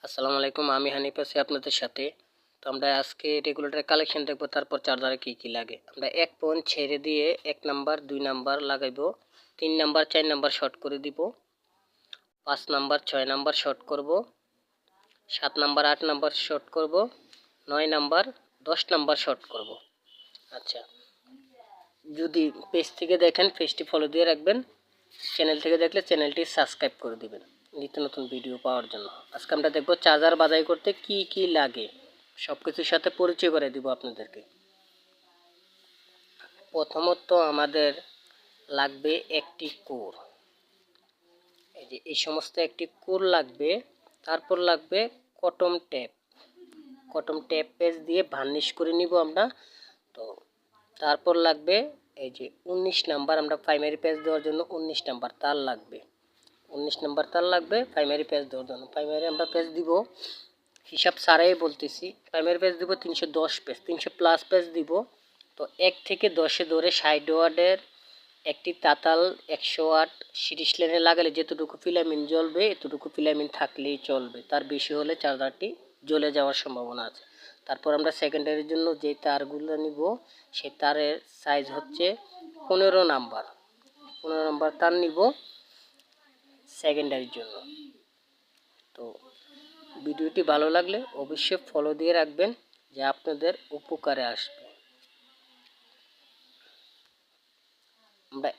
আসসালামু আলাইকুম, আমি হানিফ আছি আপনাদের সাথে। তো আমরা আজকে রেগুলেটর কালেকশন দেখব, তারপর চার্জারে কি কি লাগে। আমরা এক পয়েন্ট ছেড়ে দিয়ে 1 নাম্বার 2 নাম্বার লাগাইবো, 3 নাম্বার 4 নাম্বার শর্ট করে দিব, 5 নাম্বার 6 নাম্বার শর্ট করব, 7 নাম্বার 8 নাম্বার শর্ট করব, 9 নাম্বার 10 নাম্বার শর্ট করব। আচ্ছা, যদি পেজ থেকে দেখেন পেজটি ফলো দিয়ে রাখবেন, চ্যানেল থেকে দেখলে চ্যানেলটি সাবস্ক্রাইব করে দিবেন নিত্য নতুন ভিডিও পাওয়ার জন্য। আজকে আমরা দেখব চার্জার বাছাই করতে কি কি লাগে, সব কিছুর সাথে পরিচয় করে দিব আপনাদেরকে। প্রথমত আমাদের লাগবে একটি কোর, এই যে এই সমস্ত একটি কোর লাগবে। তারপর লাগবে cotton tape, cotton tape page দিয়ে ভার্নিশ করে নিব আমরা। তো তারপর লাগবে এই যে 19 নাম্বার, আমরা প্রাইমারি পেজ দেওয়ার জন্য 19 নাম্বার তার লাগবে, 19 নাম্বার তার লাগবে প্রাইমারি পেজ দেওয়ার জন্য। প্রাইমারি আমরা পেজ দিব, হিসাব ছাড়াই বলতেছি, প্রাইমারি পেজ দিব 310 পেজ, 300 প্লাস পেজ দিব। তো 1 থেকে 10-এ ধরে 60 ওয়াটের একটি তাতাল 100 ওয়াট সিরিজ লাইনে লাগালে যেতটুকু ফিলামেন্ট জ্বলবে এতটুকু ফিলামেন্ট থাকলেই চলবে, তার বেশি হলে চার্জারটি জ্বলে যাওয়ার সম্ভাবনা আছে। তারপর আমরা সেকেন্ডারির জন্য যে তারগুলো নিব, সেই তারের সাইজ হচ্ছে 15 নাম্বার, 15 নাম্বার তার নিব সেকেন্ডারির জন্য। তো ভিডিওটি ভালো লাগলে অবশ্যই ফলো দিয়ে রাখবেন, যে আপনাদের উপকারে আসবে। আমরা